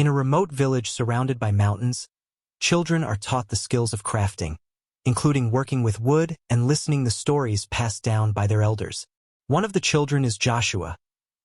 In a remote village surrounded by mountains, children are taught the skills of crafting, including working with wood and listening to stories passed down by their elders. One of the children is Joshua,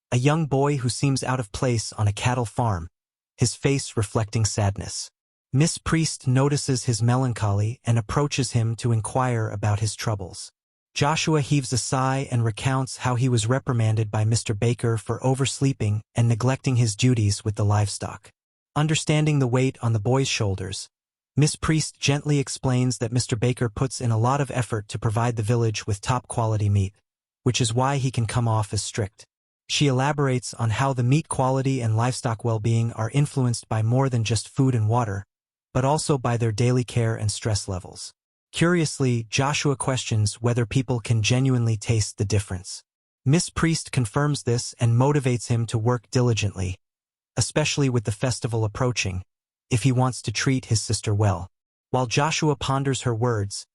a young boy who seems out of place on a cattle farm, his face reflecting sadness. Miss Priest notices his melancholy and approaches him to inquire about his troubles. Joshua heaves a sigh and recounts how he was reprimanded by Mr. Baker for oversleeping and neglecting his duties with the livestock. Understanding the weight on the boy's shoulders, Miss Priest gently explains that Mr. Baker puts in a lot of effort to provide the village with top-quality meat, which is why he can come off as strict. She elaborates on how the meat quality and livestock well-being are influenced by more than just food and water, but also by their daily care and stress levels. Curiously, Joshua questions whether people can genuinely taste the difference. Miss Priest confirms this and motivates him to work diligently, especially with the festival approaching, if he wants to treat his sister well. While Joshua ponders her words,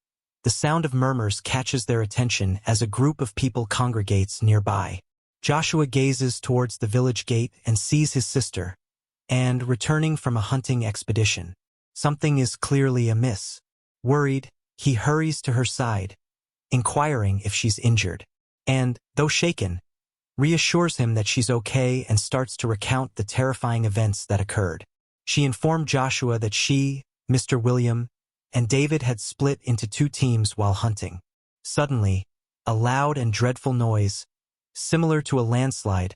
the sound of murmurs catches their attention as a group of people congregates nearby. Joshua gazes towards the village gate and sees his sister, and, returning from a hunting expedition. Something is clearly amiss. Worried, he hurries to her side, inquiring if she's injured, and, though shaken, reassures him that she's okay and starts to recount the terrifying events that occurred. She informed Joshua that she, Mr. William, and David had split into two teams while hunting. Suddenly, a loud and dreadful noise, similar to a landslide,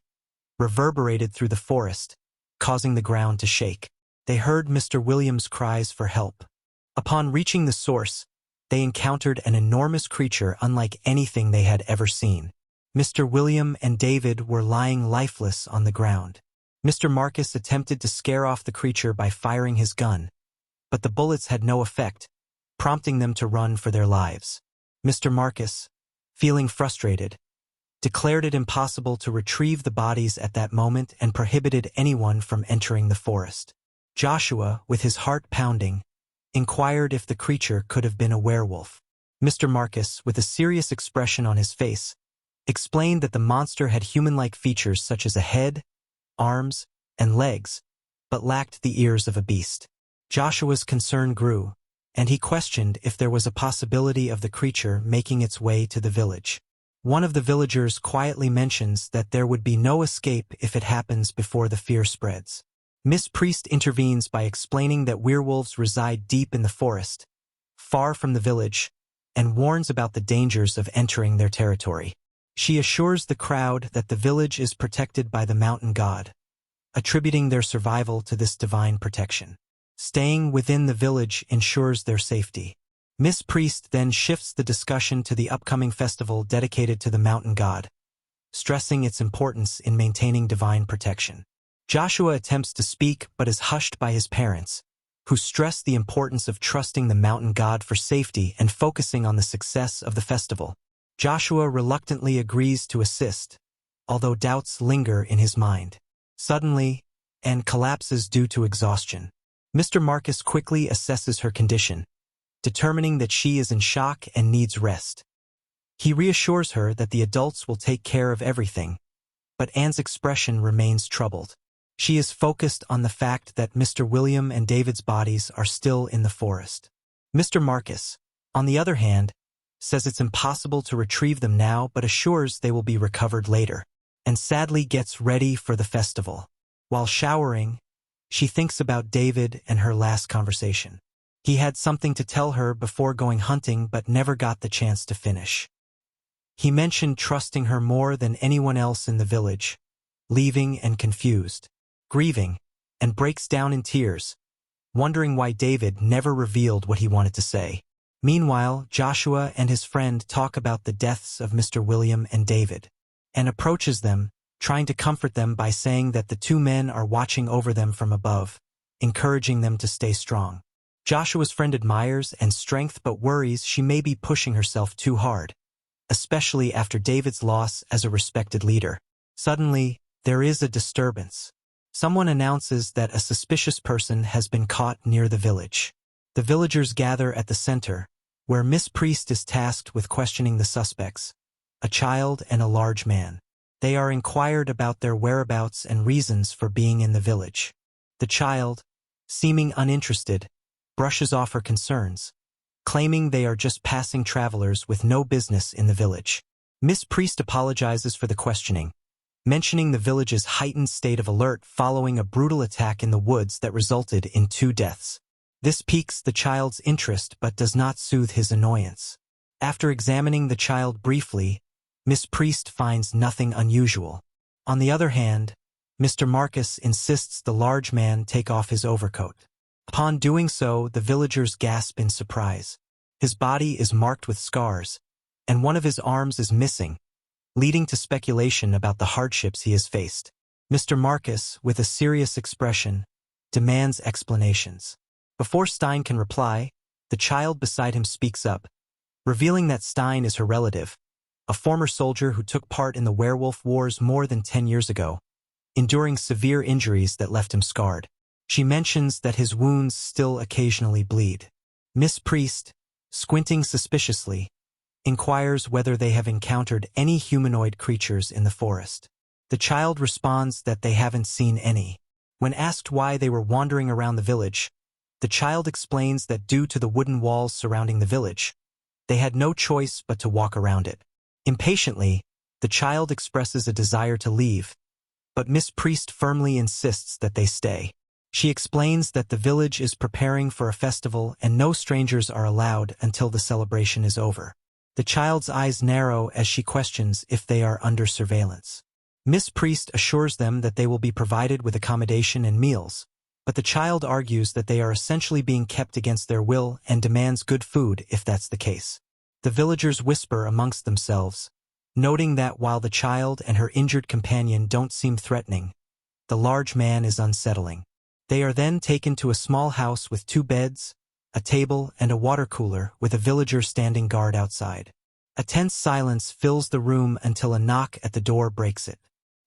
reverberated through the forest, causing the ground to shake. They heard Mr. William's cries for help. Upon reaching the source, they encountered an enormous creature unlike anything they had ever seen. Mr. William and David were lying lifeless on the ground. Mr. Marcus attempted to scare off the creature by firing his gun, but the bullets had no effect, prompting them to run for their lives. Mr. Marcus, feeling frustrated, declared it impossible to retrieve the bodies at that moment and prohibited anyone from entering the forest. Joshua, with his heart pounding, inquired if the creature could have been a werewolf. Mr. Marcus, with a serious expression on his face, explained that the monster had human-like features such as a head, arms, and legs, but lacked the ears of a beast. Joshua's concern grew, and he questioned if there was a possibility of the creature making its way to the village. One of the villagers quietly mentions that there would be no escape if it happens before the fear spreads. Miss Priest intervenes by explaining that werewolves reside deep in the forest, far from the village, and warns about the dangers of entering their territory. She assures the crowd that the village is protected by the mountain god, attributing their survival to this divine protection. Staying within the village ensures their safety. Miss Priest then shifts the discussion to the upcoming festival dedicated to the mountain god, stressing its importance in maintaining divine protection. Joshua attempts to speak but is hushed by his parents, who stress the importance of trusting the mountain god for safety and focusing on the success of the festival. Joshua reluctantly agrees to assist, although doubts linger in his mind. Suddenly, Anne collapses due to exhaustion. Mr. Marcus quickly assesses her condition, determining that she is in shock and needs rest. He reassures her that the adults will take care of everything, but Anne's expression remains troubled. She is focused on the fact that Mr. William and David's bodies are still in the forest. Mr. Marcus, on the other hand, says it's impossible to retrieve them now but assures they will be recovered later, and sadly gets ready for the festival. While showering, she thinks about David and her last conversation. He had something to tell her before going hunting but never got the chance to finish. He mentioned trusting her more than anyone else in the village, leaving and confused, grieving, and breaks down in tears, wondering why David never revealed what he wanted to say. Meanwhile, Joshua and his friend talk about the deaths of Mr. William and David, and approaches them, trying to comfort them by saying that the two men are watching over them from above, encouraging them to stay strong. Joshua's friend admires Anne's strength but worries she may be pushing herself too hard, especially after David's loss as a respected leader. Suddenly, there is a disturbance. Someone announces that a suspicious person has been caught near the village. The villagers gather at the center, where Miss Priest is tasked with questioning the suspects, a child and a large man. They are inquired about their whereabouts and reasons for being in the village. The child, seeming uninterested, brushes off her concerns, claiming they are just passing travelers with no business in the village. Miss Priest apologizes for the questioning, mentioning the village's heightened state of alert following a brutal attack in the woods that resulted in 2 deaths. This piques the child's interest but does not soothe his annoyance. After examining the child briefly, Miss Priest finds nothing unusual. On the other hand, Mr. Marcus insists the large man take off his overcoat. Upon doing so, the villagers gasp in surprise. His body is marked with scars, and one of his arms is missing, leading to speculation about the hardships he has faced. Mr. Marcus, with a serious expression, demands explanations. Before Stein can reply, the child beside him speaks up, revealing that Stein is her relative, a former soldier who took part in the werewolf wars more than 10 years ago, enduring severe injuries that left him scarred. She mentions that his wounds still occasionally bleed. Miss Priest, squinting suspiciously, inquires whether they have encountered any humanoid creatures in the forest. The child responds that they haven't seen any. When asked why they were wandering around the village, the child explains that due to the wooden walls surrounding the village, they had no choice but to walk around it. Impatiently, the child expresses a desire to leave, but Miss Priest firmly insists that they stay. She explains that the village is preparing for a festival and no strangers are allowed until the celebration is over. The child's eyes narrow as she questions if they are under surveillance. Miss Priest assures them that they will be provided with accommodation and meals, but the child argues that they are essentially being kept against their will and demands good food if that's the case. The villagers whisper amongst themselves, noting that while the child and her injured companion don't seem threatening, the large man is unsettling. They are then taken to a small house with 2 beds, a table, and a water cooler with a villager standing guard outside. A tense silence fills the room until a knock at the door breaks it.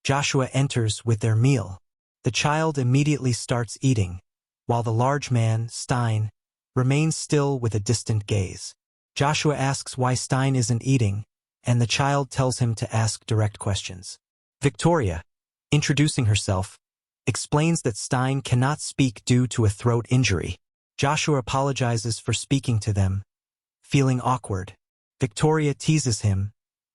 Joshua enters with their meal. The child immediately starts eating, while the large man, Stein, remains still with a distant gaze. Joshua asks why Stein isn't eating, and the child tells him to ask direct questions. Victoria, introducing herself, explains that Stein cannot speak due to a throat injury. Joshua apologizes for speaking to them, feeling awkward. Victoria teases him,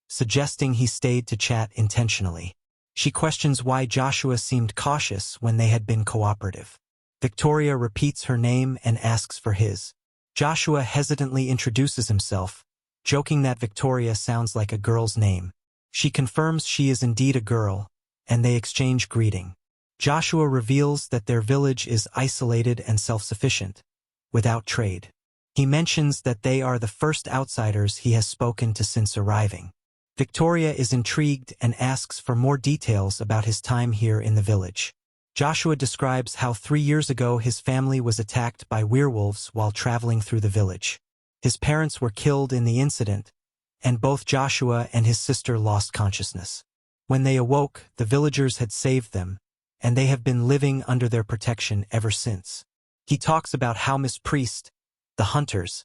suggesting he stayed to chat intentionally. She questions why Joshua seemed cautious when they had been cooperative. Victoria repeats her name and asks for his. Joshua hesitantly introduces himself, joking that Victoria sounds like a girl's name. She confirms she is indeed a girl, and they exchange greeting. Joshua reveals that their village is isolated and self-sufficient, without trade. He mentions that they are the first outsiders he has spoken to since arriving. Victoria is intrigued and asks for more details about his time here in the village. Joshua describes how 3 years ago his family was attacked by werewolves while traveling through the village. His parents were killed in the incident, and both Joshua and his sister lost consciousness. When they awoke, the villagers had saved them, and they have been living under their protection ever since. He talks about how Miss Priest, the hunters,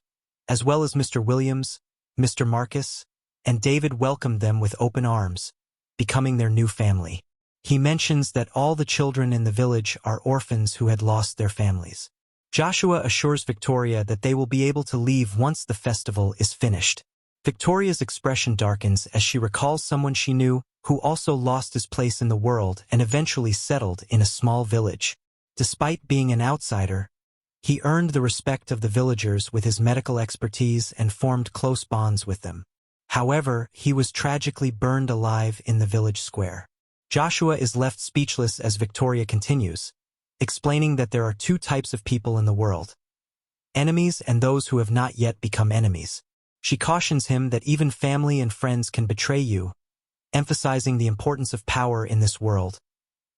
as well as Mr. Williams, Mr. Marcus, and David welcomed them with open arms, becoming their new family. He mentions that all the children in the village are orphans who had lost their families. Joshua assures Victoria that they will be able to leave once the festival is finished. Victoria's expression darkens as she recalls someone she knew who also lost his place in the world and eventually settled in a small village. Despite being an outsider, he earned the respect of the villagers with his medical expertise and formed close bonds with them. However, he was tragically burned alive in the village square. Joshua is left speechless as Victoria continues, explaining that there are 2 types of people in the world: enemies and those who have not yet become enemies. She cautions him that even family and friends can betray you, emphasizing the importance of power in this world,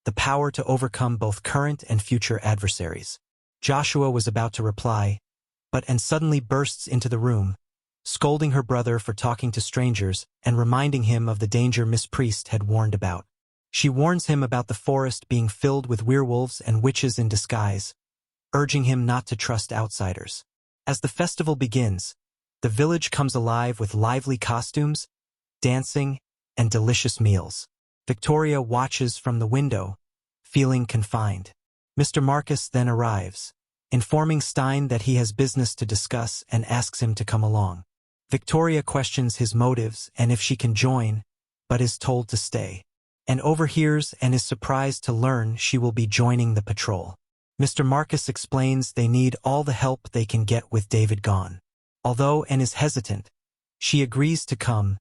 the power to overcome both current and future adversaries. Joshua was about to reply, but suddenly bursts into the room, scolding her brother for talking to strangers and reminding him of the danger Miss Priest had warned about. She warns him about the forest being filled with werewolves and witches in disguise, urging him not to trust outsiders. As the festival begins, the village comes alive with lively costumes, dancing, and delicious meals. Victoria watches from the window, feeling confined. Mr. Marcus then arrives, informing Stein that he has business to discuss and asks him to come along. Victoria questions his motives and if she can join, but is told to stay, and overhears and is surprised to learn she will be joining the patrol. Mr. Marcus explains they need all the help they can get with David gone. Although Anne is hesitant, she agrees to come,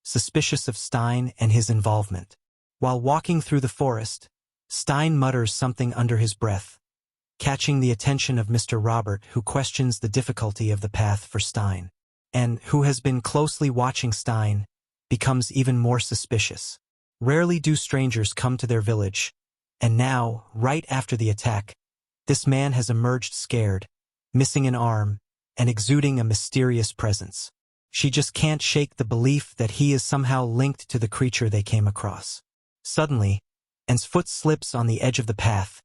suspicious of Stein and his involvement. While walking through the forest, Stein mutters something under his breath, catching the attention of Mr. Robert, who questions the difficulty of the path for Stein. And, who has been closely watching Stein, becomes even more suspicious. Rarely do strangers come to their village, and now, right after the attack, this man has emerged scared, missing an arm, and exuding a mysterious presence. She just can't shake the belief that he is somehow linked to the creature they came across. Suddenly, Anne's foot slips on the edge of the path,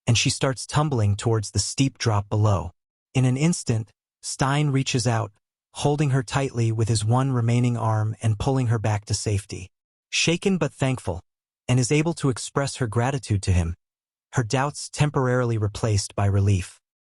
and she starts tumbling towards the steep drop below. In an instant, Stein reaches out, holding her tightly with his one remaining arm and pulling her back to safety. Shaken but thankful, Anne is able to express her gratitude to him, her doubts temporarily replaced by relief.